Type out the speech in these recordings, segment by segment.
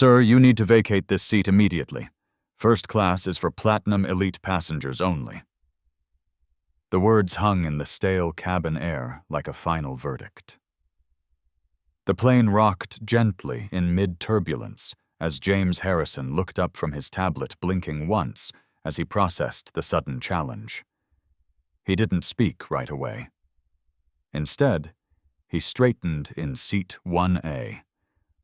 Sir, you need to vacate this seat immediately. First class is for Platinum Elite passengers only. The words hung in the stale cabin air like a final verdict. The plane rocked gently in mid-turbulence as James Harrison looked up from his tablet, blinking once as he processed the sudden challenge. He didn't speak right away. Instead, he straightened in seat 1A,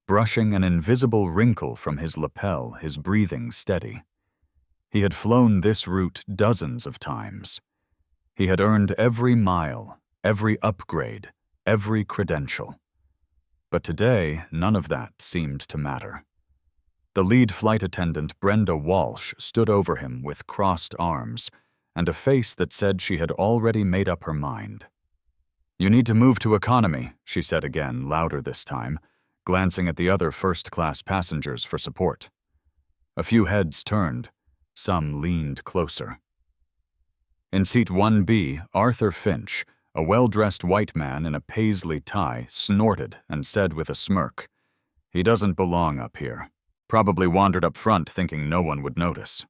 brushing an invisible wrinkle from his lapel, his breathing steady. He had flown this route dozens of times. He had earned every mile, every upgrade, every credential. But today, none of that seemed to matter. The lead flight attendant, Brenda Walsh, stood over him with crossed arms and a face that said she had already made up her mind. "You need to move to economy," she said again, louder this time, glancing at the other first-class passengers for support. A few heads turned, some leaned closer. In seat 1B, Arthur Finch, a well-dressed white man in a paisley tie, snorted and said with a smirk, "He doesn't belong up here. Probably wandered up front thinking no one would notice."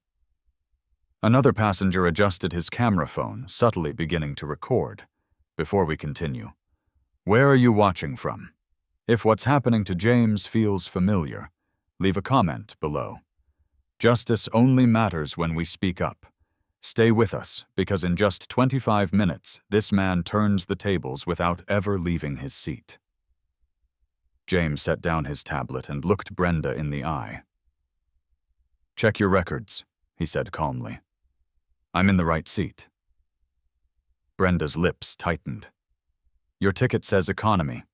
Another passenger adjusted his camera phone, subtly beginning to record. "Before we continue, where are you watching from? If what's happening to James feels familiar, leave a comment below. Justice only matters when we speak up. Stay with us, because in just 25 minutes, this man turns the tables without ever leaving his seat." James set down his tablet and looked Brenda in the eye. "Check your records," he said calmly. "I'm in the right seat." Brenda's lips tightened. "Your ticket says economy.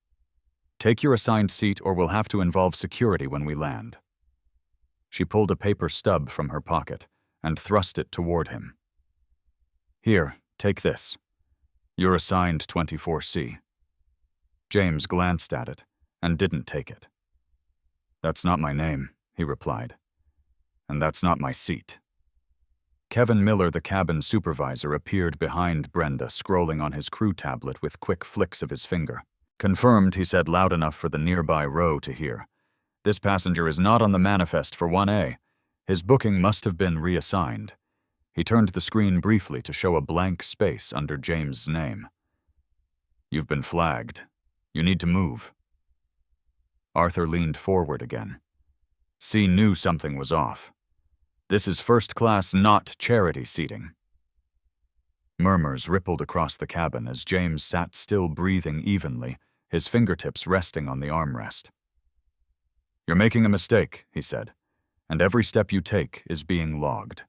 Take your assigned seat or we'll have to involve security when we land." She pulled a paper stub from her pocket and thrust it toward him. "Here, take this. You're assigned 24C. James glanced at it and didn't take it. "That's not my name," he replied. "And that's not my seat." Kevin Miller, the cabin supervisor, appeared behind Brenda, scrolling on his crew tablet with quick flicks of his finger. "Confirmed," he said loud enough for the nearby row to hear. "This passenger is not on the manifest for 1A. His booking must have been reassigned." He turned the screen briefly to show a blank space under James' name. "You've been flagged. You need to move." Arthur leaned forward again. C knew something was off. "This is first class, not charity seating." Murmurs rippled across the cabin as James sat still, breathing evenly, his fingertips resting on the armrest. "You're making a mistake," he said, "and every step you take is being logged."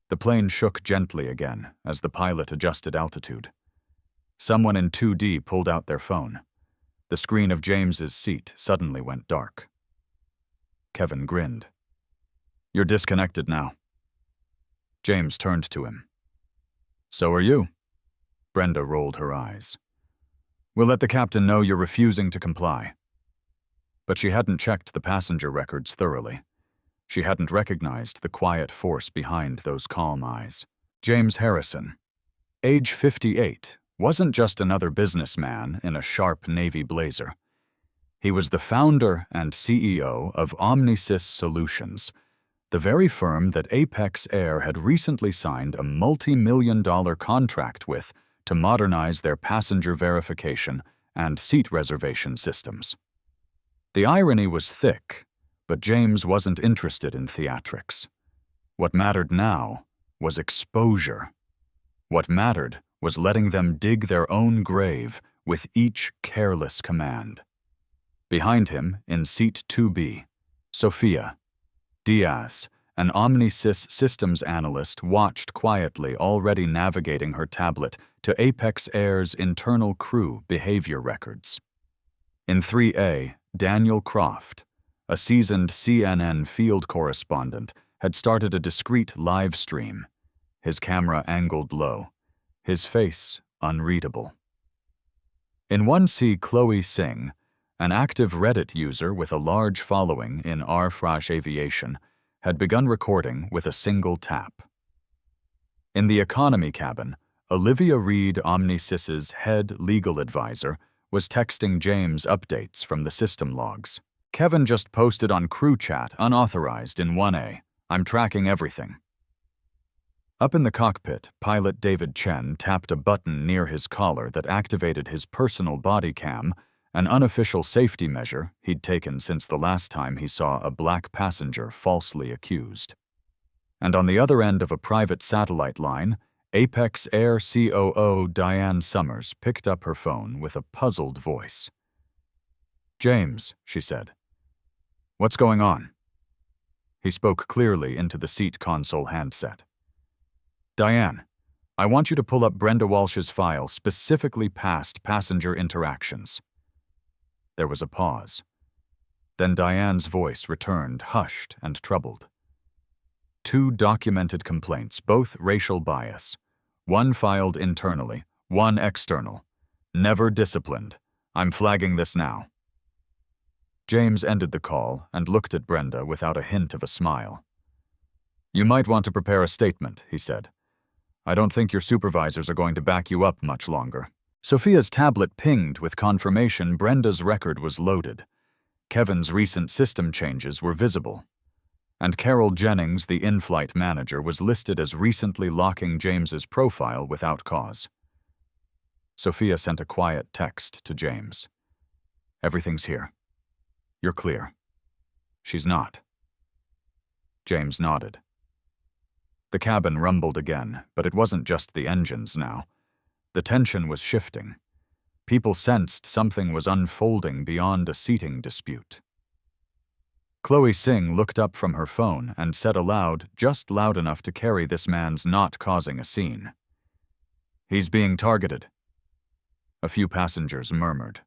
The plane shook gently again as the pilot adjusted altitude. Someone in 2D pulled out their phone. The screen of James's seat suddenly went dark. Kevin grinned. "You're disconnected now." James turned to him. "So are you." Brenda rolled her eyes. "We'll let the captain know you're refusing to comply." But she hadn't checked the passenger records thoroughly. She hadn't recognized the quiet force behind those calm eyes. James Harrison, age 58, wasn't just another businessman in a sharp navy blazer. He was the founder and CEO of Omnisys Solutions, the very firm that Apex Air had recently signed a multi-million-dollar contract with to modernize their passenger verification and seat reservation systems. The irony was thick, but James wasn't interested in theatrics. What mattered now was exposure. What mattered was letting them dig their own grave with each careless command. Behind him, in seat 2B, Sophia Diaz, an Omnisys systems analyst, watched quietly, already navigating her tablet to Apex Air's internal crew behavior records. In 3A, Daniel Croft, a seasoned CNN field correspondent, had started a discreet live stream, his camera angled low, his face unreadable. In 1C, Chloe Singh, an active Reddit user with a large following in r/aviation, had begun recording with a single tap. In the economy cabin, Olivia Reed, Omnisys's head legal advisor, was texting James updates from the system logs. Kevin just posted on crew chat, unauthorized in 1A. I'm tracking everything. Up in the cockpit, pilot David Chen tapped a button near his collar that activated his personal body cam, an unofficial safety measure he'd taken since the last time he saw a black passenger falsely accused. And on the other end of a private satellite line, Apex Air COO Diane Summers picked up her phone with a puzzled voice. "James," she said. "What's going on?" He spoke clearly into the seat console handset. "Diane, I want you to pull up Brenda Walsh's file specifically past passenger interactions." There was a pause. Then Diane's voice returned, hushed and troubled. "2 documented complaints, both racial bias. 1 filed internally, 1 external. Never disciplined. I'm flagging this now." James ended the call and looked at Brenda without a hint of a smile. "You might want to prepare a statement," he said. "I don't think your supervisors are going to back you up much longer." Sophia's tablet pinged with confirmation Brenda's record was loaded. Kevin's recent system changes were visible. And Carol Jennings, the in-flight manager, was listed as recently locking James's profile without cause. Sophia sent a quiet text to James. "Everything's here. You're clear." "She's not." James nodded. The cabin rumbled again, but it wasn't just the engines now. The tension was shifting. People sensed something was unfolding beyond a seating dispute. Chloe Singh looked up from her phone and said aloud, just loud enough to carry this man's not causing a scene. "He's being targeted." A few passengers murmured.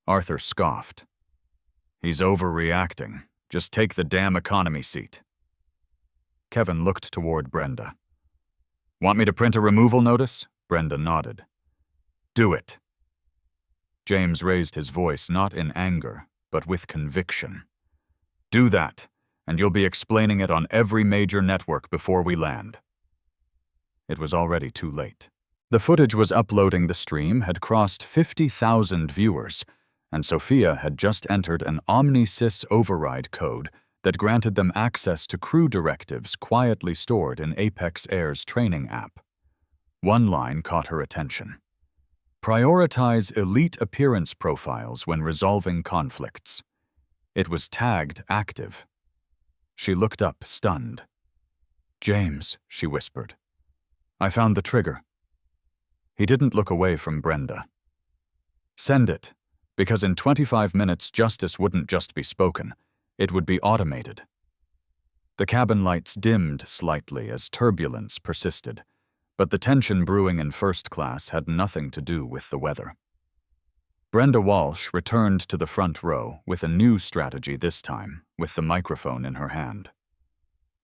Arthur scoffed. "He's overreacting. Just take the damn economy seat." Kevin looked toward Brenda. "Want me to print a removal notice?" Brenda nodded. "Do it." James raised his voice not in anger, but with conviction. "Do that, and you'll be explaining it on every major network before we land." It was already too late. The footage was uploading the stream had crossed 50,000 viewers, and Sophia had just entered an OmniSys override code that granted them access to crew directives quietly stored in Apex Air's training app. One line caught her attention. "Prioritize elite appearance profiles when resolving conflicts." It was tagged active. She looked up, stunned. "James," she whispered. "I found the trigger." He didn't look away from Brenda. "Send it, because in 25 minutes justice wouldn't just be spoken, it would be automated." The cabin lights dimmed slightly as turbulence persisted, but the tension brewing in first class had nothing to do with the weather. Brenda Walsh returned to the front row with a new strategy this time, with the microphone in her hand.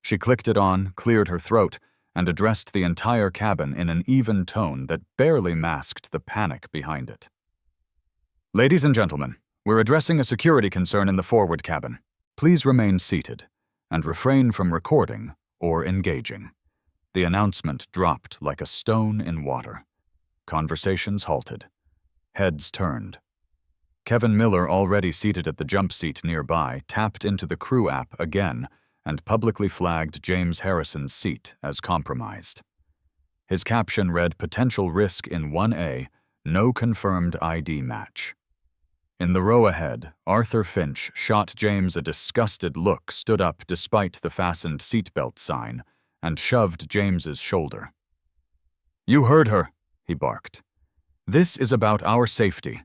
She clicked it on, cleared her throat, and addressed the entire cabin in an even tone that barely masked the panic behind it. "Ladies and gentlemen, we're addressing a security concern in the forward cabin. Please remain seated and refrain from recording or engaging." The announcement dropped like a stone in water. Conversations halted. Heads turned. Kevin Miller, already seated at the jump seat nearby, tapped into the crew app again and publicly flagged James Harrison's seat as compromised. His caption read, "Potential risk in 1A, no confirmed ID match." In the row ahead, Arthur Finch shot James a disgusted look, stood up despite the fastened seatbelt sign, and shoved James's shoulder. "You heard her," he barked. "This is about our safety.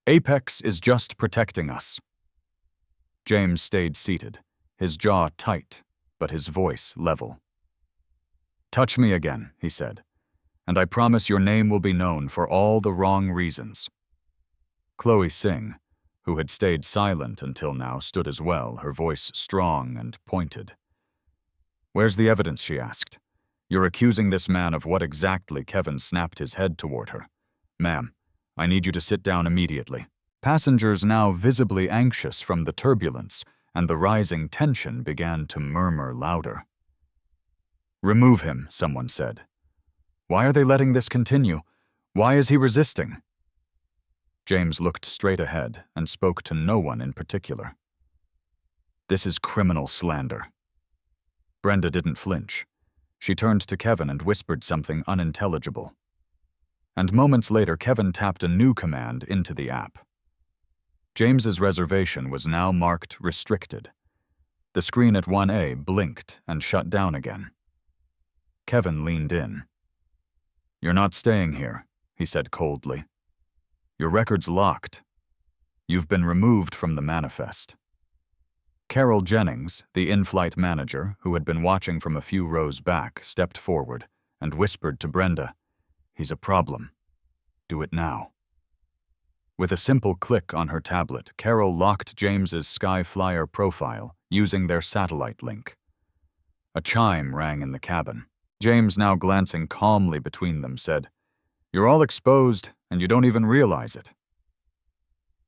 Apex is just protecting us." James stayed seated, his jaw tight, but his voice level. "Touch me again," he said, "and I promise your name will be known for all the wrong reasons." Chloe Singh, who had stayed silent until now, stood as well, her voice strong and pointed. "Where's the evidence?" she asked. "You're accusing this man of what exactly?" Kevin snapped his head toward her. "Ma'am, I need you to sit down immediately." Passengers, now visibly anxious from the turbulence and the rising tension, began to murmur louder. "Remove him," someone said. "Why are they letting this continue? Why is he resisting?" James looked straight ahead and spoke to no one in particular. "This is criminal slander." Brenda didn't flinch. She turned to Kevin and whispered something unintelligible. And moments later, Kevin tapped a new command into the app. James's reservation was now marked restricted. The screen at 1A blinked and shut down again. Kevin leaned in. "You're not staying here," he said coldly. "Your record's locked. You've been removed from the manifest." Carol Jennings, the in-flight manager, who had been watching from a few rows back, stepped forward and whispered to Brenda, "He's a problem. Do it now." With a simple click on her tablet, Carol locked James's Sky Flyer profile using their satellite link. A chime rang in the cabin. James, now glancing calmly between them, said, "You're all exposed, and you don't even realize it."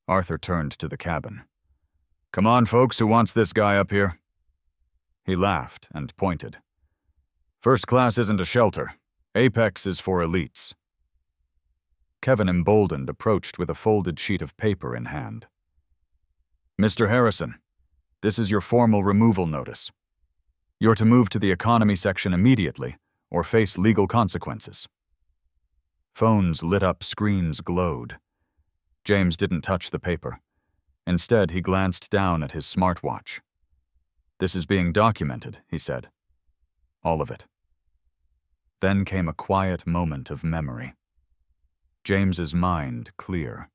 Arthur turned to the cabin. "Come on, folks, who wants this guy up here?" He laughed and pointed. "First class isn't a shelter. Apex is for elites." Kevin, emboldened, approached with a folded sheet of paper in hand. "Mr. Harrison, this is your formal removal notice. You're to move to the economy section immediately or face legal consequences." Phones lit up, screens glowed. James didn't touch the paper. Instead, he glanced down at his smartwatch. "This is being documented," he said. "All of it." Then came a quiet moment of memory. James's mind clear.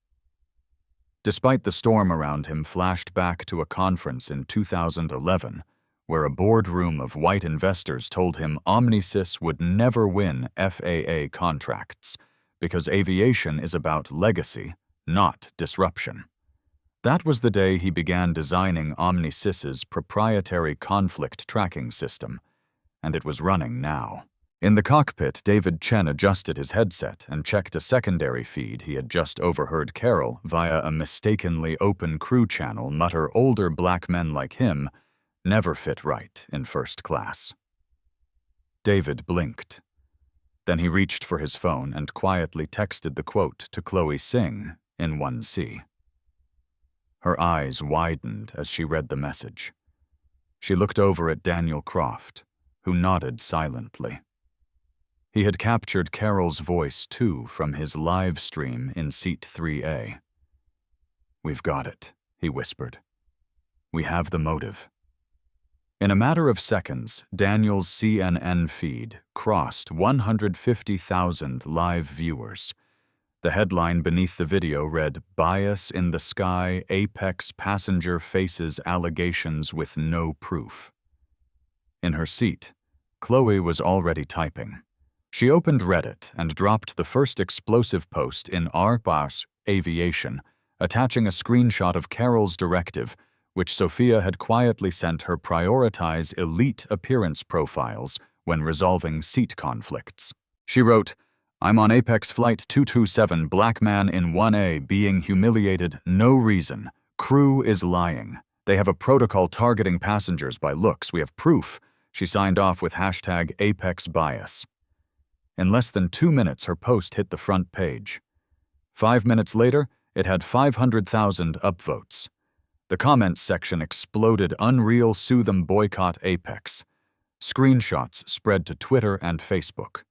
Despite the storm around him, flashed back to a conference in 2011 where a boardroom of white investors told him Omnisys would never win FAA contracts because aviation is about legacy, not disruption. That was the day he began designing Omnisys's proprietary conflict tracking system, and it was running now. In the cockpit, David Chen adjusted his headset and checked a secondary feed he had just overheard Carol, via a mistakenly open crew channel, mutter older black men like him never fit right in first class. David blinked. Then he reached for his phone and quietly texted the quote to Chloe Singh in 1C. Her eyes widened as she read the message. She looked over at Daniel Croft, who nodded silently. He had captured Carol's voice, too, from his live stream in Seat 3A. "We've got it," he whispered. "We have the motive." In a matter of seconds, Daniel's CNN feed crossed 150,000 live viewers. The headline beneath the video read, "Bias in the Sky, Apex Passenger Faces Allegations with No Proof." In her seat, Chloe was already typing. She opened Reddit and dropped the first explosive post in r// Aviation, attaching a screenshot of Carol's directive, which Sophia had quietly sent her prioritize elite appearance profiles when resolving seat conflicts. She wrote, "I'm on Apex Flight 227, black man in 1A being humiliated, no reason. Crew is lying. They have a protocol targeting passengers by looks. We have proof." She signed off with hashtag Apex Bias. In less than 2 minutes, her post hit the front page. 5 minutes later, it had 500,000 upvotes. The comments section exploded, "Unreal, sue them, boycott Apex." Screenshots spread to Twitter and Facebook.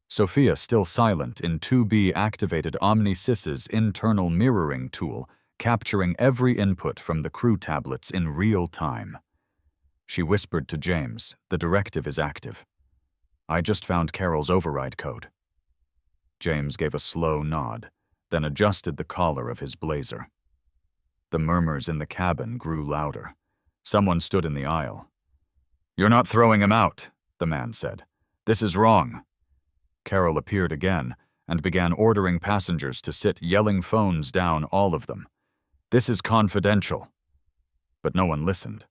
Sophia, still silent in 2B, activated Omnisys's internal mirroring tool, capturing every input from the crew tablets in real time. She whispered to James, "The directive is active. I just found Carol's override code." James gave a slow nod, then adjusted the collar of his blazer. The murmurs in the cabin grew louder. Someone stood in the aisle. "You're not throwing him out," the man said. "This is wrong." Carol appeared again and began ordering passengers to sit, yelling phones down, all of them. "This is confidential." But no one listened.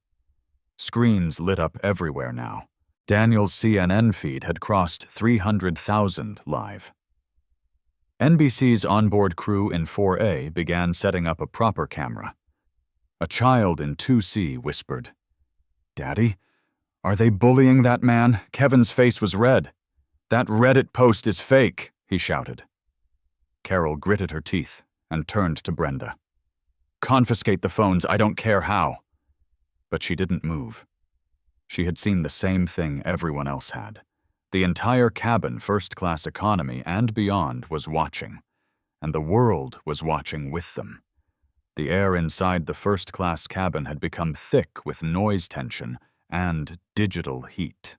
Screens lit up everywhere now. Daniel's CNN feed had crossed 300,000 live. NBC's onboard crew in 4A began setting up a proper camera. A child in 2C whispered, "Daddy, are they bullying that man?" Kevin's face was red. "That Reddit post is fake," he shouted. Carol gritted her teeth and turned to Brenda. "Confiscate the phones, I don't care how." But she didn't move. She had seen the same thing everyone else had. The entire cabin, first-class economy, and beyond was watching, and the world was watching with them. The air inside the first-class cabin had become thick with noise tension and digital heat.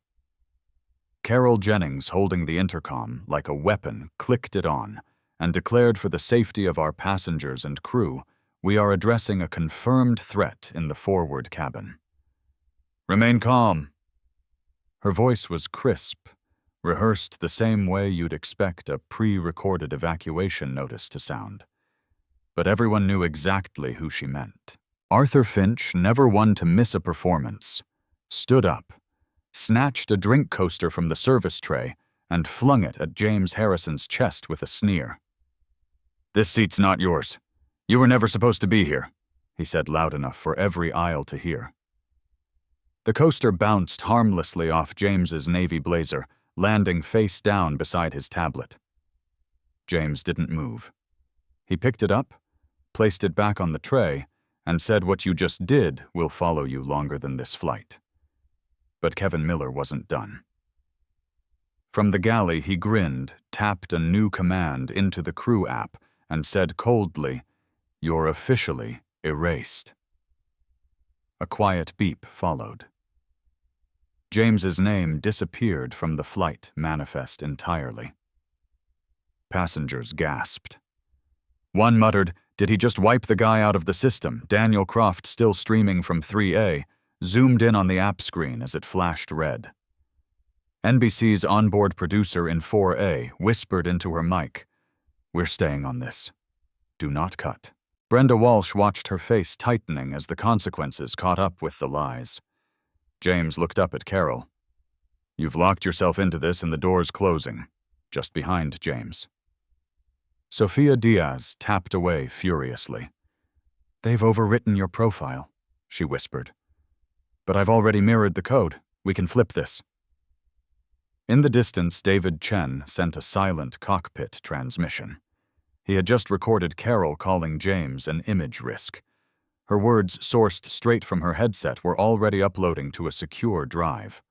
Carol Jennings, holding the intercom like a weapon, clicked it on and declared for the safety of our passengers and crew, "We are addressing a confirmed threat in the forward cabin. Remain calm." Her voice was crisp, rehearsed the same way you'd expect a pre-recorded evacuation notice to sound. But everyone knew exactly who she meant. Arthur Finch, never one to miss a performance, stood up, snatched a drink coaster from the service tray, and flung it at James Harrison's chest with a sneer. "This seat's not yours. You were never supposed to be here," he said loud enough for every aisle to hear. The coaster bounced harmlessly off James's navy blazer, landing face down beside his tablet. James didn't move. He picked it up, placed it back on the tray, and said, "What you just did will follow you longer than this flight." But Kevin Miller wasn't done. From the galley, he grinned, tapped a new command into the crew app, and said coldly, "You're officially erased." A quiet beep followed. James's name disappeared from the flight manifest entirely. Passengers gasped. One muttered, "Did he just wipe the guy out of the system?" Daniel Croft, still streaming from 3A, zoomed in on the app screen as it flashed red. NBC's onboard producer in 4A whispered into her mic, "We're staying on this. Do not cut." Brenda Walsh watched her face tightening as the consequences caught up with the lies. James looked up at Carol. "You've locked yourself into this and the door's closing," just behind James. Sophia Diaz tapped away furiously. "They've overwritten your profile," she whispered. "But I've already mirrored the code. We can flip this." In the distance, David Chen sent a silent cockpit transmission. He had just recorded Carol calling James an image risk. Her words, sourced straight from her headset, were already uploading to a secure drive.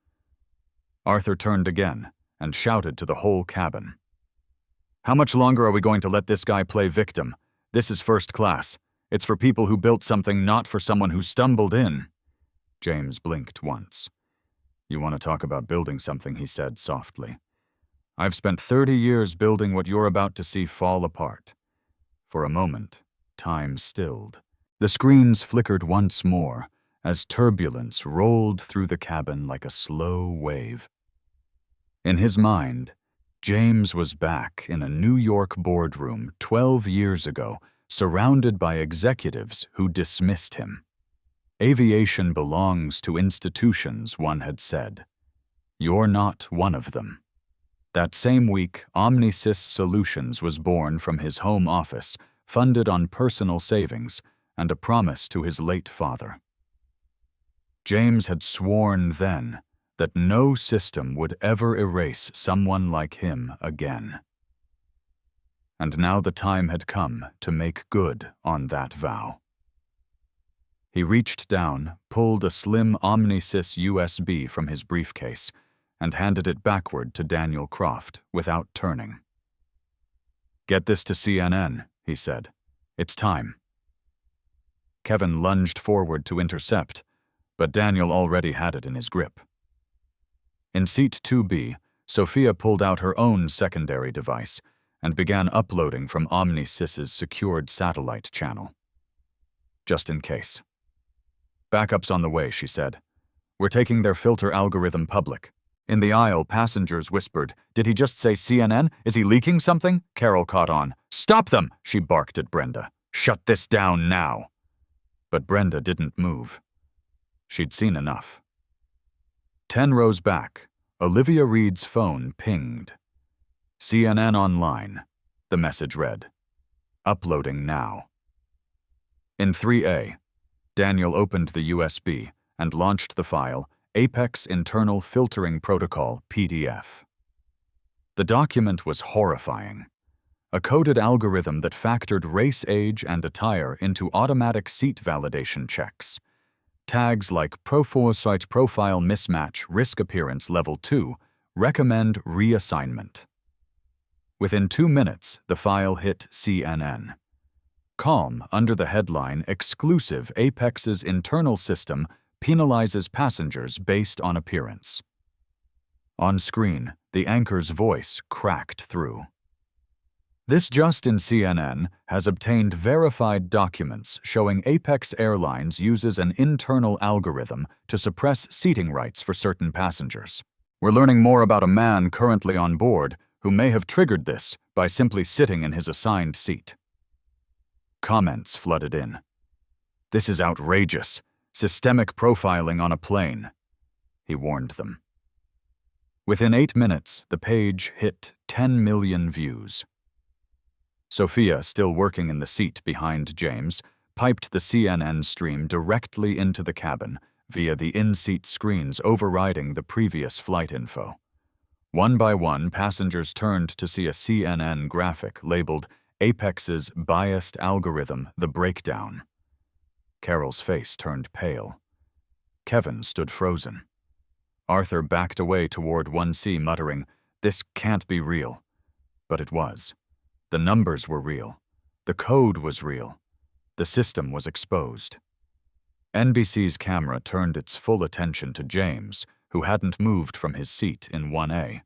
Arthur turned again and shouted to the whole cabin. "How much longer are we going to let this guy play victim? This is first class. It's for people who built something, not for someone who stumbled in." James blinked once. "You want to talk about building something," he said softly. "I've spent 30 years building what you're about to see fall apart." For a moment, time stilled. The screens flickered once more as turbulence rolled through the cabin like a slow wave. In his mind, James was back in a New York boardroom 12 years ago, surrounded by executives who dismissed him. Aviation belongs to institutions, one had said. You're not one of them. That same week, Omnisys Solutions was born from his home office, funded on personal savings, and a promise to his late father. James had sworn then that no system would ever erase someone like him again. And now the time had come to make good on that vow. He reached down, pulled a slim Omnisys USB from his briefcase, and handed it backward to Daniel Croft without turning. "Get this to CNN," he said. "It's time." Kevin lunged forward to intercept, but Daniel already had it in his grip. In seat 2B, Sophia pulled out her own secondary device and began uploading from Omnisys's secured satellite channel. Just in case. "Backup's on the way," she said. "We're taking their filter algorithm public." In the aisle, passengers whispered, "Did he just say CNN? Is he leaking something?" Carol caught on. "Stop them!" she barked at Brenda. "Shut this down now." But Brenda didn't move. She'd seen enough. 10 rows back, Olivia Reed's phone pinged. "CNN online," the message read. "Uploading now." In 3A, Daniel opened the USB and launched the file Apex Internal Filtering Protocol PDF. The document was horrifying. a coded algorithm that factored race, age, and attire into automatic seat validation checks. Tags like Site Profile Mismatch Risk Appearance Level 2 recommend reassignment. Within 2 minutes, the file hit CNN. Calm under the headline Exclusive Apex's internal system penalizes passengers based on appearance. On screen, the anchor's voice cracked through. This just in CNN has obtained verified documents showing Apex Airlines uses an internal algorithm to suppress seating rights for certain passengers. We're learning more about a man currently on board who may have triggered this by simply sitting in his assigned seat. Comments flooded in. This is outrageous. Systemic profiling on a plane, he warned them. Within 8 minutes, the page hit 10 million views. Sophia, still working in the seat behind James, piped the CNN stream directly into the cabin via the in-seat screens overriding the previous flight info. One by one, passengers turned to see a CNN graphic labeled Apex's Biased Algorithm, The Breakdown. Carol's face turned pale. Kevin stood frozen. Arthur backed away toward 1C, muttering, "This can't be real." But it was. The numbers were real. The code was real. The system was exposed. NBC's camera turned its full attention to James, who hadn't moved from his seat in 1A.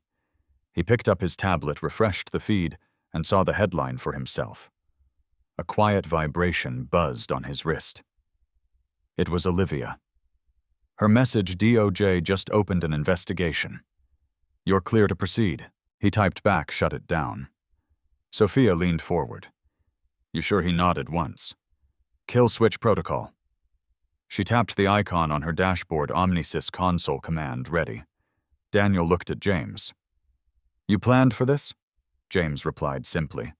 He picked up his tablet, refreshed the feed, and saw the headline for himself. A quiet vibration buzzed on his wrist. It was Olivia. Her message: DOJ just opened an investigation. "You're clear to proceed." He typed back, "Shut it down." Sophia leaned forward. "You sure?" He nodded once. "Kill switch protocol." She tapped the icon on her dashboard. Omnisys console command ready. Daniel looked at James. "You planned for this?" James replied simply.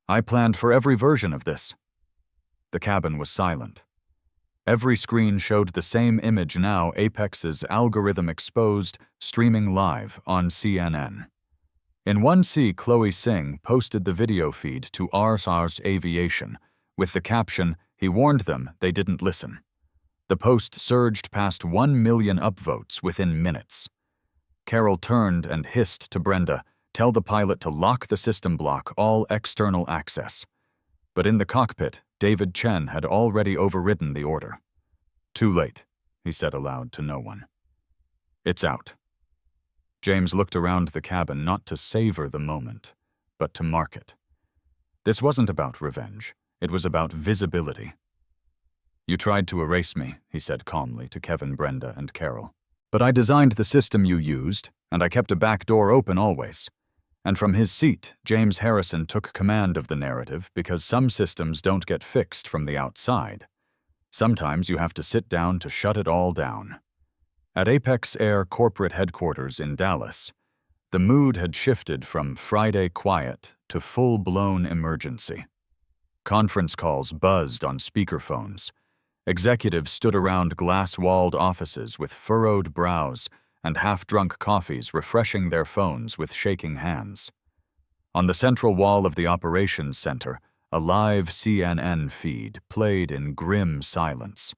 "I planned for every version of this." The cabin was silent. Every screen showed the same image now, Apex's algorithm exposed, streaming live on CNN. In 1C, Chloe Singh posted the video feed to RSR's Aviation, with the caption, "He warned them, they didn't listen." The post surged past 1 million upvotes within minutes. Carol turned and hissed to Brenda, "Tell the pilot to lock the system, block all external access." But in the cockpit, David Chen had already overridden the order. "Too late," he said aloud to no one. "It's out." James looked around the cabin not to savor the moment, but to mark it. This wasn't about revenge. It was about visibility. "You tried to erase me," he said calmly to Kevin, Brenda, and Carol. "But I designed the system you used, and I kept a back door open always." And from his seat, James Harrison took command of the narrative because some systems don't get fixed from the outside. Sometimes you have to sit down to shut it all down. At Apex Air corporate headquarters in Dallas, the mood had shifted from Friday quiet to full-blown emergency. Conference calls buzzed on speakerphones. Executives stood around glass-walled offices with furrowed brows and half-drunk coffees, refreshing their phones with shaking hands. On the central wall of the operations center, a live CNN feed played in grim silence.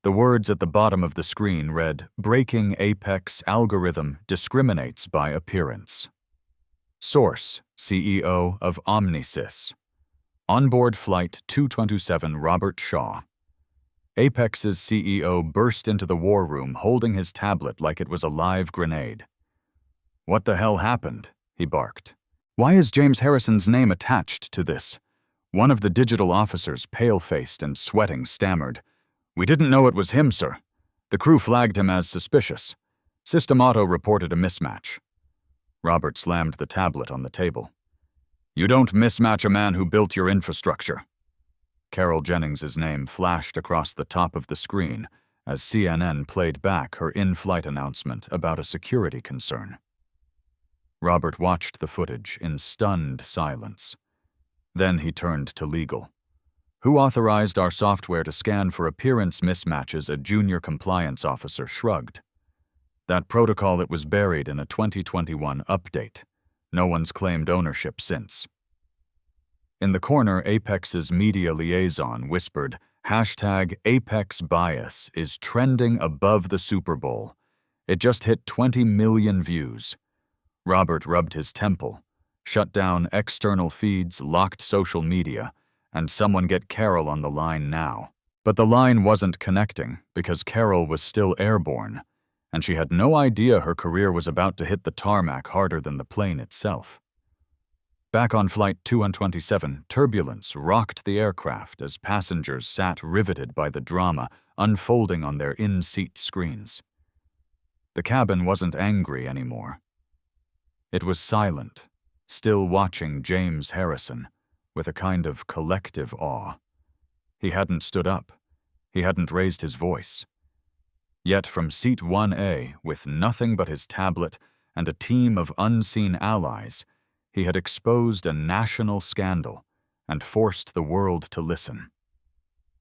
The words at the bottom of the screen read, "Breaking Apex Algorithm Discriminates by Appearance." Source: CEO of Omnisys. Onboard Flight 227 Robert Shaw. Apex's CEO burst into the war room holding his tablet like it was a live grenade. "What the hell happened?" he barked. "Why is James Harrison's name attached to this?" One of the digital officers, pale-faced and sweating, stammered, "We didn't know it was him, sir. The crew flagged him as suspicious. System Auto reported a mismatch." Robert slammed the tablet on the table. "You don't mismatch a man who built your infrastructure." Carol Jennings's name flashed across the top of the screen as CNN played back her in-flight announcement about a security concern. Robert watched the footage in stunned silence. Then he turned to legal. "Who authorized our software to scan for appearance mismatches?" A junior compliance officer shrugged. "That protocol, it was buried in a 2021 update. No one's claimed ownership since." In the corner, Apex's media liaison whispered, hashtag Apex Bias is trending above the Super Bowl. It just hit 20 million views. Robert rubbed his temple, shut down external feeds, locked social media, and someone get Carol on the line now. But the line wasn't connecting because Carol was still airborne, and she had no idea her career was about to hit the tarmac harder than the plane itself. Back on Flight 227, turbulence rocked the aircraft as passengers sat riveted by the drama unfolding on their in-seat screens. The cabin wasn't angry anymore. It was silent, still watching James Harrison with a kind of collective awe. He hadn't stood up. He hadn't raised his voice. Yet from Seat 1A, with nothing but his tablet and a team of unseen allies, he had exposed a national scandal and forced the world to listen.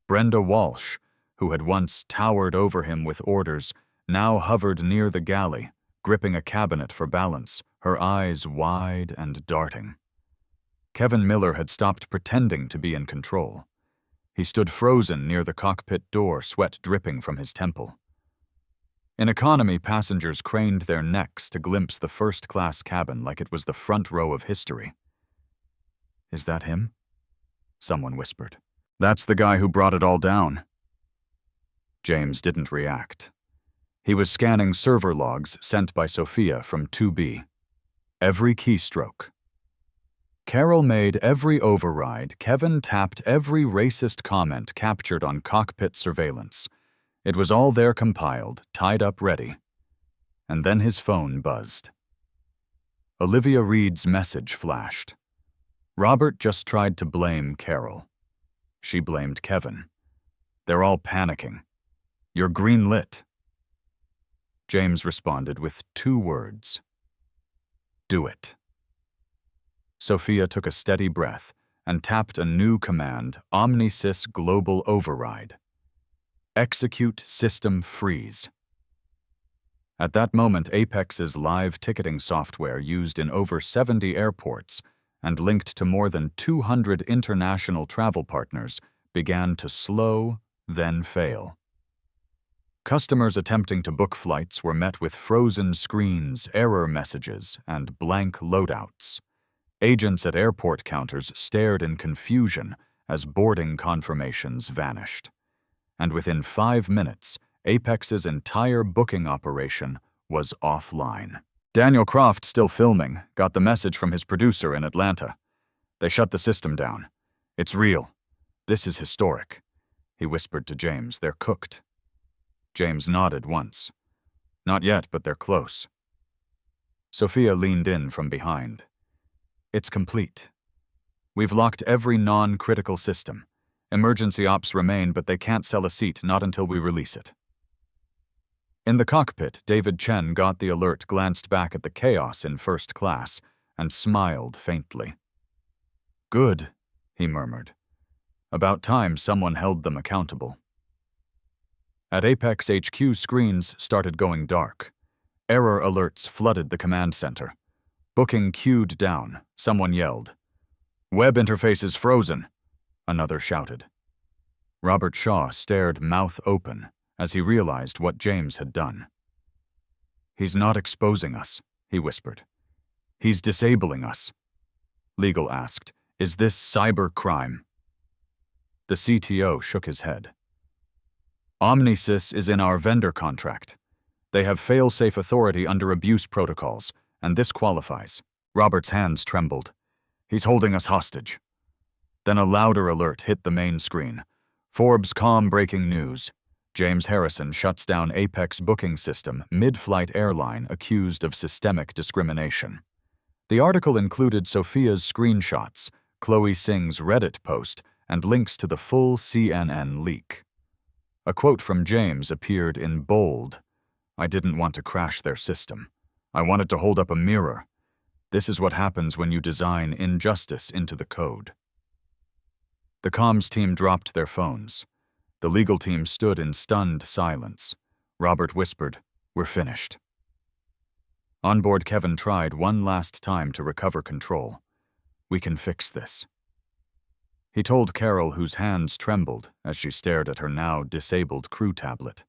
Brenda Walsh, who had once towered over him with orders, now hovered near the galley, gripping a cabinet for balance, her eyes wide and darting. Kevin Miller had stopped pretending to be in control. He stood frozen near the cockpit door, sweat dripping from his temple. In economy, passengers craned their necks to glimpse the first-class cabin like it was the front row of history. "Is that him?" someone whispered. "That's the guy who brought it all down." James didn't react. He was scanning server logs sent by Sophia from 2B. Every keystroke. Carol made every override. Kevin tapped every racist comment captured on cockpit surveillance. It was all there compiled, tied up ready. And then his phone buzzed. Olivia Reed's message flashed. Robert just tried to blame Carol. She blamed Kevin. They're all panicking. You're green-lit. James responded with 2 words. Do it. Sophia took a steady breath and tapped a new command, Omnisys Global Override. Execute System Freeze. At that moment, Apex's live ticketing software, used in over 70 airports and linked to more than 200 international travel partners, began to slow, then fail. Customers attempting to book flights were met with frozen screens, error messages, and blank loadouts. Agents at airport counters stared in confusion as boarding confirmations vanished. And within 5 minutes, Apex's entire booking operation was offline. Daniel Croft, still filming, got the message from his producer in Atlanta. They shut the system down. It's real. This is historic. He whispered to James, they're cooked. James nodded once. Not yet, but they're close. Sophia leaned in from behind. It's complete. We've locked every non-critical system. Emergency ops remain, but they can't sell a seat, not until we release it. In the cockpit, David Chen got the alert, glanced back at the chaos in first class, and smiled faintly. Good, he murmured. About time someone held them accountable. At Apex HQ, screens started going dark. Error alerts flooded the command center. Booking queued down. Someone yelled. Web interface is frozen, another shouted. Robert Shaw stared mouth open as he realized what James had done. He's not exposing us, he whispered. He's disabling us. Legal asked, is this cyber crime? The CTO shook his head. Omnisys is in our vendor contract. They have fail-safe authority under abuse protocols, and this qualifies. Robert's hands trembled. He's holding us hostage. Then a louder alert hit the main screen. Forbes.com breaking news. James Harrison shuts down Apex booking system, mid-flight airline accused of systemic discrimination. The article included Sophia's screenshots, Chloe Singh's Reddit post, and links to the full CNN leak. A quote from James appeared in bold. I didn't want to crash their system. I wanted to hold up a mirror. This is what happens when you design injustice into the code. The comms team dropped their phones. The legal team stood in stunned silence. Robert whispered, we're finished. Onboard, Kevin tried one last time to recover control. We can fix this. He told Carol, whose hands trembled as she stared at her now disabled crew tablet.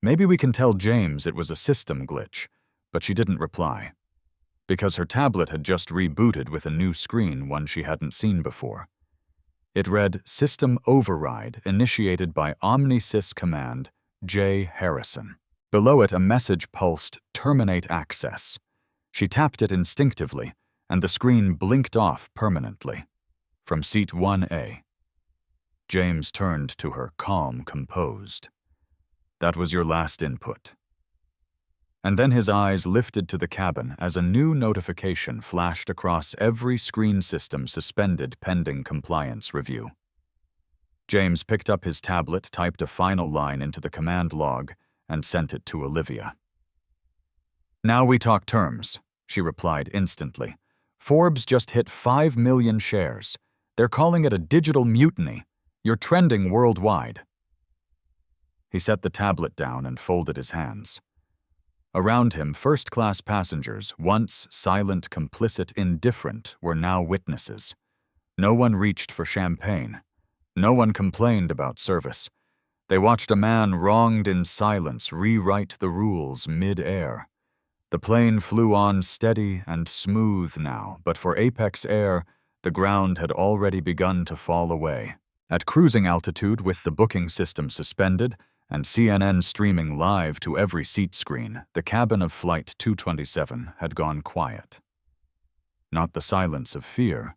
Maybe we can tell James it was a system glitch, but she didn't reply. Because her tablet had just rebooted with a new screen, one she hadn't seen before. It read, System Override initiated by Omnisys Command J. Harrison. Below it, a message pulsed, Terminate Access. She tapped it instinctively, and the screen blinked off permanently. From seat 1A. James turned to her, calm, composed. That was your last input. And then his eyes lifted to the cabin as a new notification flashed across every screen system suspended pending compliance review. James picked up his tablet, typed a final line into the command log, and sent it to Olivia. Now we talk terms, she replied instantly. Forbes just hit 5 million shares. They're calling it a digital mutiny. You're trending worldwide. He set the tablet down and folded his hands. Around him, first-class passengers, once silent, complicit, indifferent, were now witnesses. No one reached for champagne. No one complained about service. They watched a man wronged in silence rewrite the rules mid-air. The plane flew on steady and smooth now, but for Apex Air, the ground had already begun to fall away. At cruising altitude, with the booking system suspended and CNN streaming live to every seat screen, the cabin of Flight 227 had gone quiet. Not the silence of fear,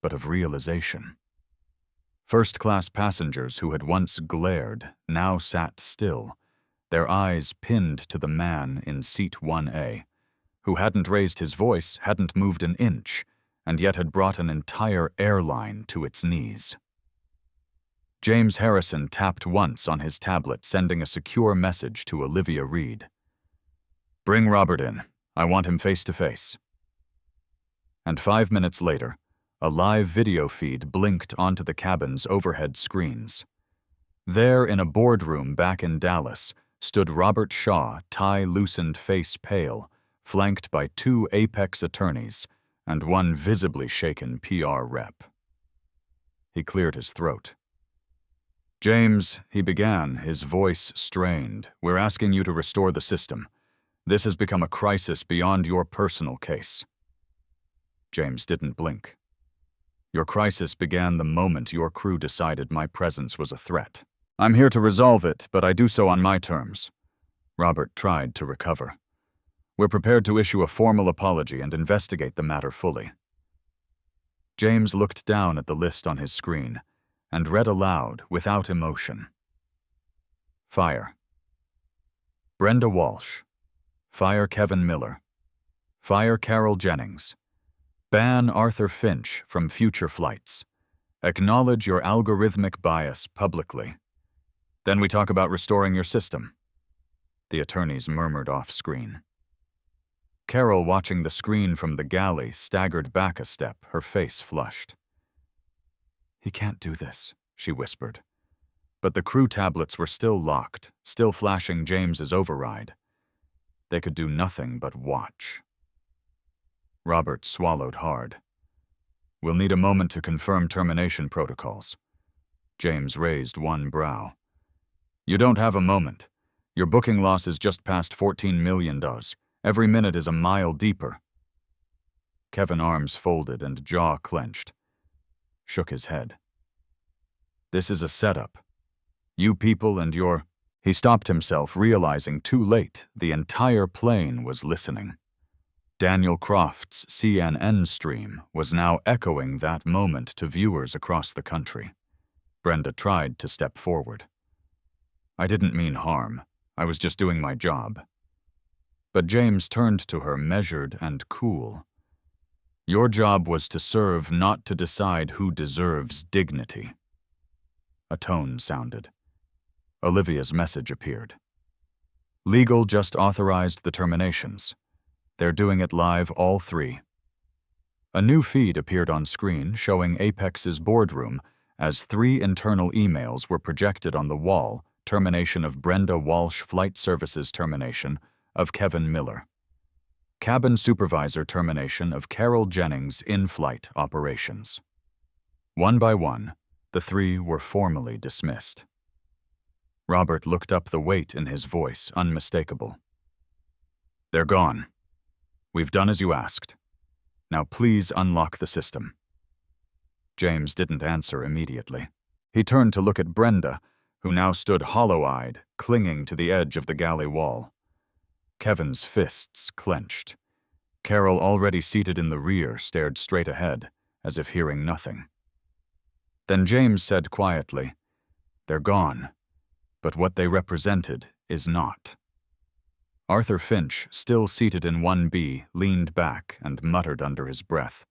but of realization. First-class passengers who had once glared now sat still, their eyes pinned to the man in seat 1A, who hadn't raised his voice, hadn't moved an inch, and yet had brought an entire airline to its knees. James Harrison tapped once on his tablet, sending a secure message to Olivia Reed. Bring Robert in. I want him face to face. And 5 minutes later, a live video feed blinked onto the cabin's overhead screens. There, in a boardroom back in Dallas, stood Robert Shaw, tie loosened, face pale, flanked by 2 Apex attorneys and one visibly shaken PR rep. He cleared his throat. James, he began, his voice strained, we're asking you to restore the system. This has become a crisis beyond your personal case. James didn't blink. Your crisis began the moment your crew decided my presence was a threat. I'm here to resolve it, but I do so on my terms. Robert tried to recover. We're prepared to issue a formal apology and investigate the matter fully. James looked down at the list on his screen and read aloud without emotion. Fire. Brenda Walsh. Fire Kevin Miller. Fire Carol Jennings. Ban Arthur Finch from future flights. Acknowledge your algorithmic bias publicly. Then we talk about restoring your system. The attorneys murmured off-screen. Carol, watching the screen from the galley, staggered back a step, her face flushed. He can't do this, she whispered. But the crew tablets were still locked, still flashing James's override. They could do nothing but watch. Robert swallowed hard. We'll need a moment to confirm termination protocols. James raised one brow. You don't have a moment. Your booking loss is just past $14 million. Every minute is a mile deeper. Kevin's arms folded and jaw clenched. Shook his head. This is a setup. You people and your... He stopped himself, realizing too late the entire plane was listening. Daniel Croft's CNN stream was now echoing that moment to viewers across the country. Brenda tried to step forward. I didn't mean harm. I was just doing my job. But James turned to her, measured and cool. Your job was to serve, not to decide who deserves dignity. A tone sounded. Olivia's message appeared. Legal just authorized the terminations. They're doing it live, all 3. A new feed appeared on screen showing Apex's boardroom as 3 internal emails were projected on the wall, termination of Brenda Walsh, flight services termination of Kevin Miller. Cabin supervisor termination of Carol Jennings in-flight operations. One by one, the three were formally dismissed. Robert looked up, the weight in his voice unmistakable. "They're gone. We've done as you asked. Now please unlock the system." James didn't answer immediately. He turned to look at Brenda, who now stood hollow-eyed, clinging to the edge of the galley wall. Kevin's fists clenched. Carol, already seated in the rear, stared straight ahead, as if hearing nothing. Then James said quietly, "They're gone, but what they represented is not." Arthur Finch, still seated in 1B, leaned back and muttered under his breath.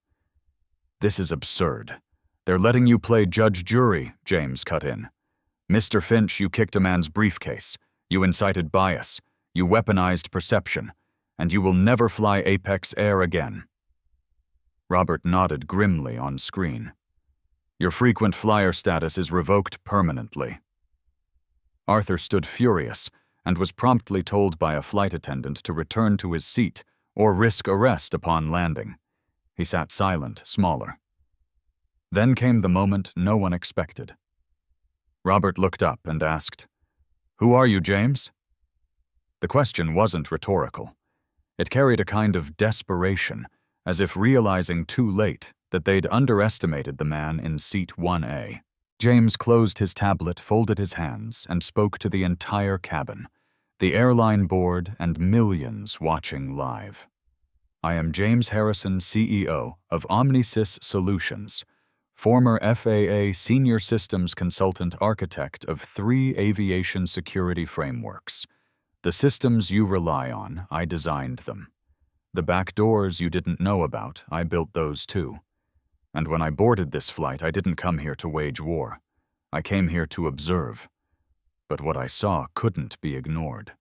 "This is absurd. They're letting you play judge-jury," James cut in. "Mr. Finch, you kicked a man's briefcase. You incited bias. You weaponized perception. And you will never fly Apex Air again." Robert nodded grimly on screen. "Your frequent flyer status is revoked permanently." Arthur stood furious and was promptly told by a flight attendant to return to his seat or risk arrest upon landing. He sat silent, smaller. Then came the moment no one expected. Robert looked up and asked, "Who are you, James?" The question wasn't rhetorical. It carried a kind of desperation, as if realizing too late that they'd underestimated the man in seat 1A. James closed his tablet, folded his hands, and spoke to the entire cabin, the airline board, and millions watching live. "I am James Harrison, CEO of Omnisys Solutions, former FAA Senior Systems Consultant Architect of 3 aviation security frameworks. The systems you rely on, I designed them. The back doors you didn't know about, I built those too. And when I boarded this flight, I didn't come here to wage war. I came here to observe. But what I saw couldn't be ignored."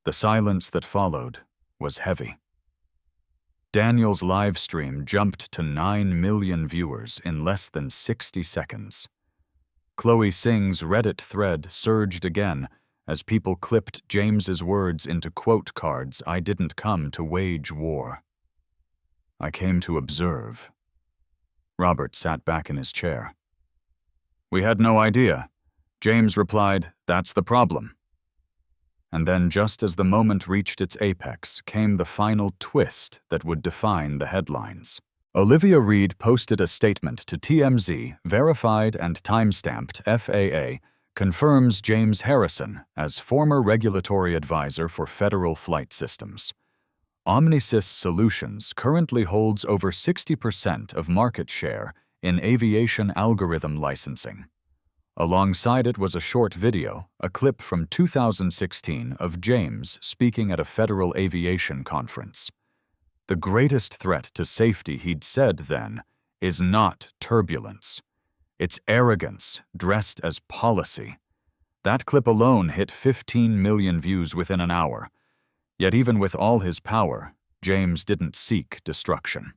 The silence that followed was heavy. Daniel's live stream jumped to 9 million viewers in less than 60 seconds. Chloe Singh's Reddit thread surged again as people clipped James's words into quote cards. "I didn't come to wage war. I came to observe." Robert sat back in his chair. "We had no idea." James replied, "That's the problem." And then, just as the moment reached its apex, came the final twist that would define the headlines. Olivia Reed posted a statement to TMZ, verified and timestamped. "FAA confirms James Harrison as former regulatory advisor for federal flight systems. Omnisys Solutions currently holds over 60% of market share in aviation algorithm licensing." Alongside it was a short video, a clip from 2016 of James speaking at a federal aviation conference. The greatest threat to safety, he'd said then, is not turbulence. It's arrogance dressed as policy. That clip alone hit 15 million views within an hour. Yet even with all his power, James didn't seek destruction.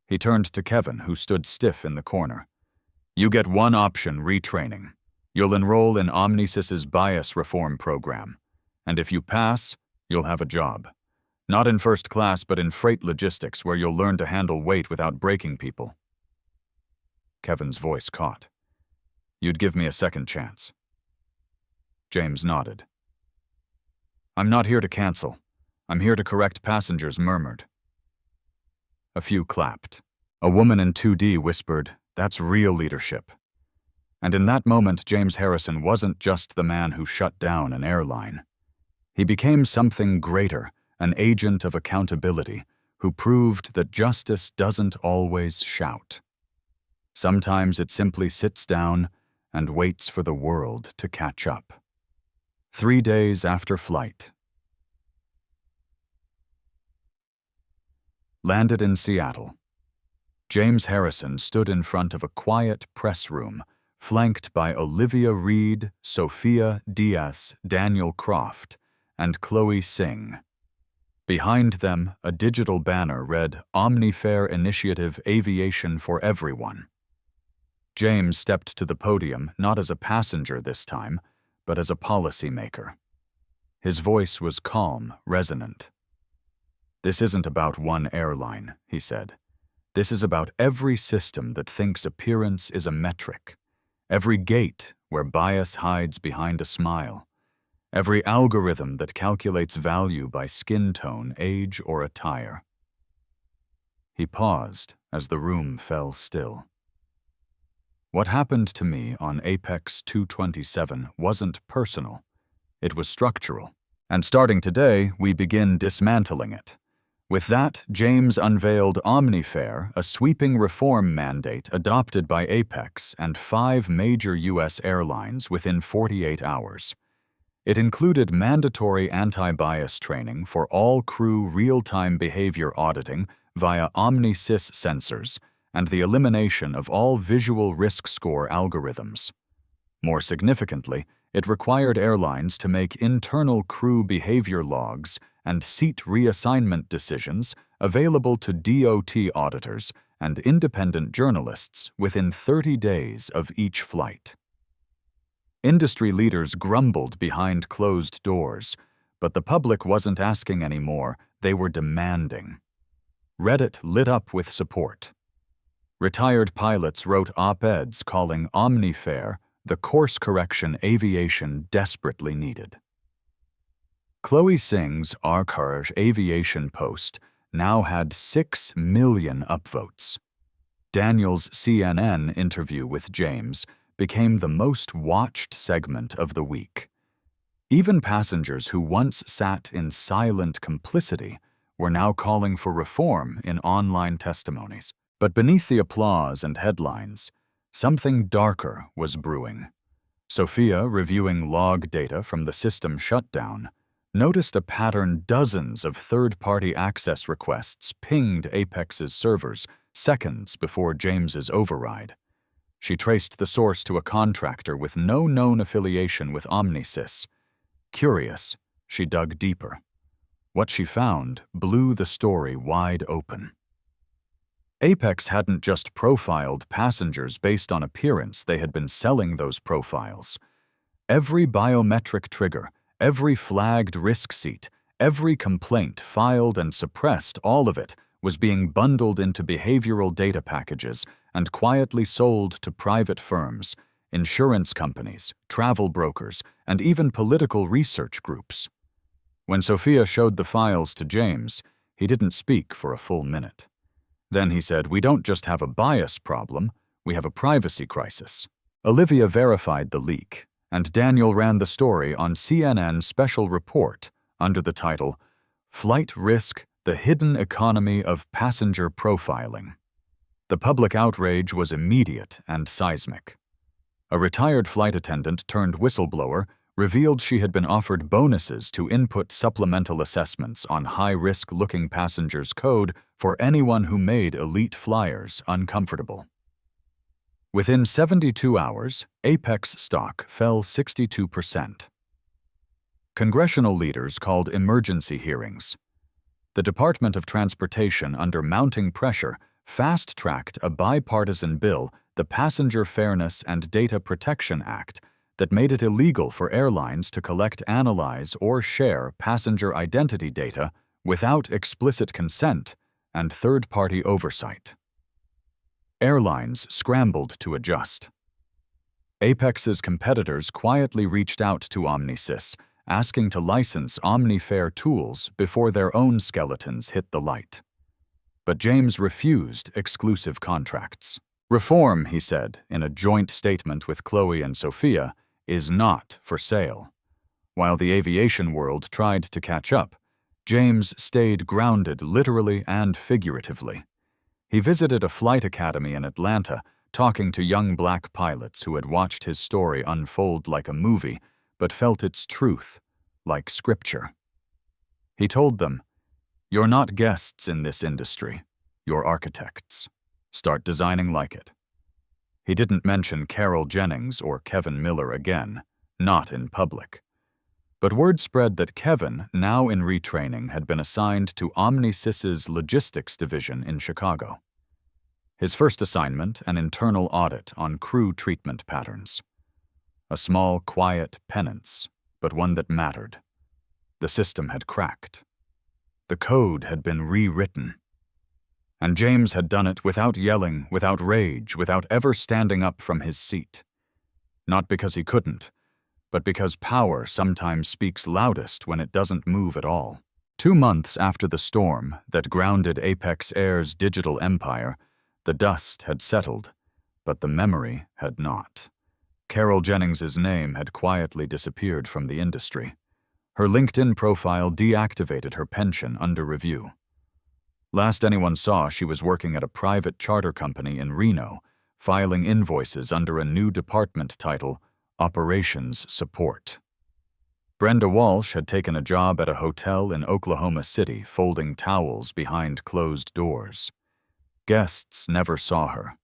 He turned to Kevin, who stood stiff in the corner. "You get one option: retraining. You'll enroll in Omnisys's bias reform program. And if you pass, you'll have a job. Not in first class, but in freight logistics, where you'll learn to handle weight without breaking people." Kevin's voice caught. "You'd give me a second chance." James nodded. "I'm not here to cancel. I'm here to correct," passengers murmured. A few clapped. A woman in 2D whispered, "That's real leadership." And in that moment, James Harrison wasn't just the man who shut down an airline. He became something greater, an agent of accountability, who proved that justice doesn't always shout. Sometimes it simply sits down and waits for the world to catch up. 3 days after flight. Landed in Seattle. James Harrison stood in front of a quiet press room, flanked by Olivia Reed, Sophia Diaz, Daniel Croft, and Chloe Singh. Behind them, a digital banner read, "Omnifair Initiative Aviation for Everyone." James stepped to the podium not as a passenger this time, but as a policymaker. His voice was calm, resonant. "This isn't about one airline," he said. This is about every system that thinks appearance is a metric, every gate where bias hides behind a smile, every algorithm that calculates value by skin tone, age, or attire. He paused as the room fell still. What happened to me on Apex 227 wasn't personal. It was structural. And starting today, we begin dismantling it. With that, James unveiled OmniFair, a sweeping reform mandate adopted by Apex and 5 major U.S. airlines within 48 hours. It included mandatory anti-bias training for all crew real-time behavior auditing via OmniSys sensors and the elimination of all visual risk score algorithms. More significantly, it required airlines to make internal crew behavior logs and seat reassignment decisions available to DOT auditors and independent journalists within 30 days of each flight. Industry leaders grumbled behind closed doors, but the public wasn't asking anymore, they were demanding. Reddit lit up with support. Retired pilots wrote op-eds calling OmniFair the course correction aviation desperately needed. Chloe Singh's Arkarj aviation post now had 6 million upvotes. Daniel's CNN interview with James became the most watched segment of the week. Even passengers who once sat in silent complicity were now calling for reform in online testimonies. But beneath the applause and headlines, something darker was brewing. Sophia, reviewing log data from the system shutdown, noticed a pattern dozens of third-party access requests pinged Apex's servers seconds before James's override. She traced the source to a contractor with no known affiliation with OmniSys. Curious, she dug deeper. What she found blew the story wide open. Apex hadn't just profiled passengers based on appearance, they had been selling those profiles. Every biometric trigger, every flagged risk seat, every complaint filed and suppressed, all of it was being bundled into behavioral data packages and quietly sold to private firms, insurance companies, travel brokers, and even political research groups. When Sophia showed the files to James, he didn't speak for a full minute. Then he said, "We don't just have a bias problem, we have a privacy crisis." Olivia verified the leak, and Daniel ran the story on CNN's special report under the title, "Flight Risk: The Hidden Economy of Passenger Profiling." The public outrage was immediate and seismic. A retired flight attendant turned whistleblower revealed she had been offered bonuses to input supplemental assessments on high-risk-looking passengers' code for anyone who made elite flyers uncomfortable. Within 72 hours, Apex stock fell 62%. Congressional leaders called emergency hearings. The Department of Transportation, under mounting pressure, fast-tracked a bipartisan bill, the Passenger Fairness and Data Protection Act, that made it illegal for airlines to collect, analyze, or share passenger identity data without explicit consent and third-party oversight. Airlines scrambled to adjust. Apex's competitors quietly reached out to OmniSys, asking to license OmniFair tools before their own skeletons hit the light. But James refused exclusive contracts. Reform, he said, in a joint statement with Chloe and Sophia, is not for sale. While the aviation world tried to catch up, James stayed grounded literally and figuratively. He visited a flight academy in Atlanta, talking to young black pilots who had watched his story unfold like a movie, but felt its truth like scripture. He told them, "You're not guests in this industry, you're architects. Start designing like it." He didn't mention Carol Jennings or Kevin Miller again, not in public. But word spread that Kevin, now in retraining, had been assigned to OmniSys's logistics division in Chicago. His first assignment, an internal audit on crew treatment patterns. A small, quiet penance, but one that mattered. The system had cracked. The code had been rewritten. And James had done it without yelling, without rage, without ever standing up from his seat. Not because he couldn't, but because power sometimes speaks loudest when it doesn't move at all. 2 months after the storm that grounded Apex Air's digital empire, the dust had settled, but the memory had not. Carol Jennings's name had quietly disappeared from the industry. Her LinkedIn profile deactivated her pension under review. Last anyone saw, she was working at a private charter company in Reno, filing invoices under a new department title, Operations Support. Brenda Walsh had taken a job at a hotel in Oklahoma City, folding towels behind closed doors. Guests never saw her.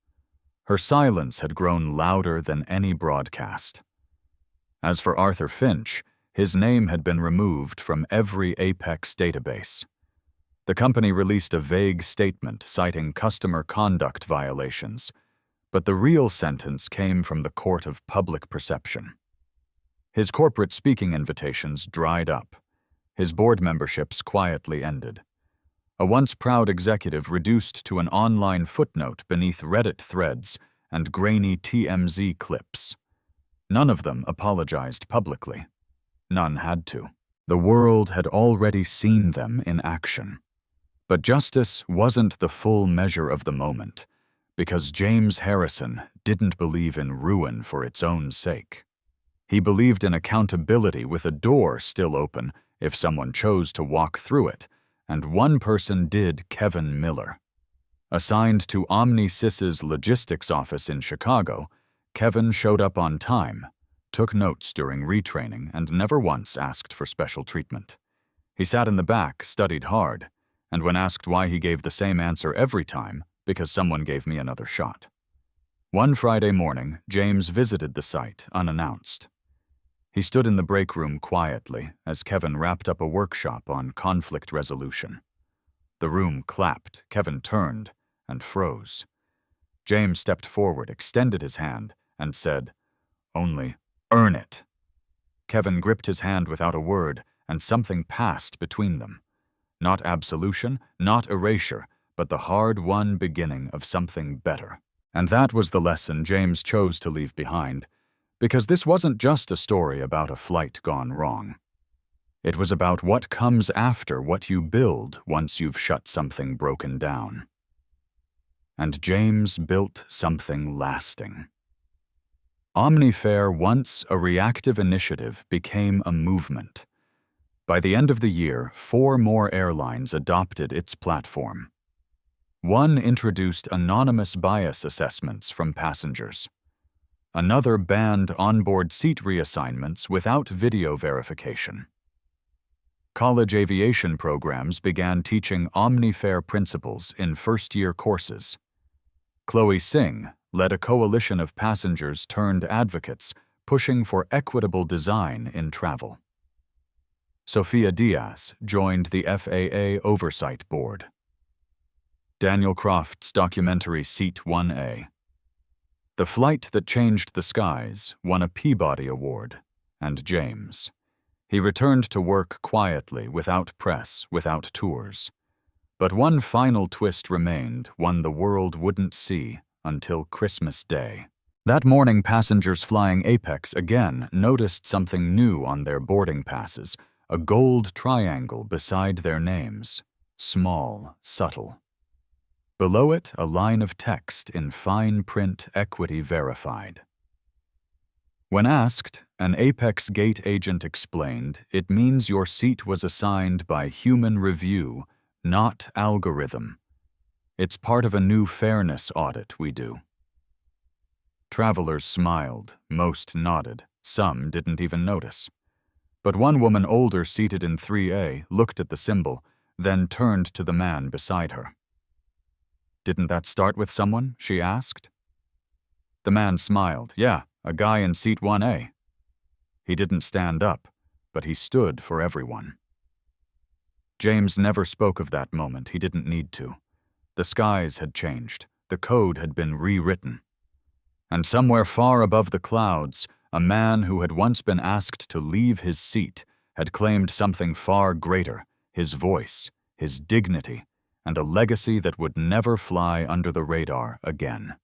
Her silence had grown louder than any broadcast. As for Arthur Finch, his name had been removed from every Apex database. The company released a vague statement citing customer conduct violations, but the real sentence came from the court of public perception. His corporate speaking invitations dried up. His board memberships quietly ended. A once proud executive reduced to an online footnote beneath Reddit threads and grainy TMZ clips. None of them apologized publicly. None had to. The world had already seen them in action. But justice wasn't the full measure of the moment, because James Harrison didn't believe in ruin for its own sake. He believed in accountability with a door still open if someone chose to walk through it, and one person did. Kevin Miller. Assigned to OmniSys's logistics office in Chicago, Kevin showed up on time, took notes during retraining, and never once asked for special treatment. He sat in the back, studied hard, and when asked why he gave the same answer every time, because someone gave me another shot. One Friday morning, James visited the site unannounced. He stood in the break room quietly as Kevin wrapped up a workshop on conflict resolution. The room clapped, Kevin turned, and froze. James stepped forward, extended his hand, and said, "Only earn it." Kevin gripped his hand without a word, and something passed between them. Not absolution, not erasure, but the hard-won beginning of something better. And that was the lesson James chose to leave behind, because this wasn't just a story about a flight gone wrong. It was about what comes after what you build once you've shut something broken down. And James built something lasting. OmniFair, once a reactive initiative, became a movement. By the end of the year, 4 more airlines adopted its platform. One introduced anonymous bias assessments from passengers. Another banned onboard seat reassignments without video verification. College aviation programs began teaching OmniFair principles in first-year courses. Chloe Singh led a coalition of passengers turned advocates pushing for equitable design in travel. Sophia Diaz joined the FAA Oversight Board. Daniel Croft's documentary Seat 1A. The Flight That Changed the Skies won a Peabody Award, and James. He returned to work quietly, without press, without tours. But one final twist remained, one the world wouldn't see until Christmas Day. That morning, passengers flying Apex again noticed something new on their boarding passes, a gold triangle beside their names, small, subtle. Below it, a line of text in fine print, equity verified. When asked, an Apex gate agent explained, it means your seat was assigned by human review, not algorithm. It's part of a new fairness audit we do. Travelers smiled, most nodded, some didn't even notice. But one woman older seated in 3A looked at the symbol, then turned to the man beside her. "Didn't that start with someone?" she asked. The man smiled. "Yeah, a guy in seat 1A. He didn't stand up, but he stood for everyone." James never spoke of that moment. He didn't need to. The skies had changed. The code had been rewritten. And somewhere far above the clouds, a man who had once been asked to leave his seat had claimed something far greater, his voice, his dignity, and a legacy that would never fly under the radar again.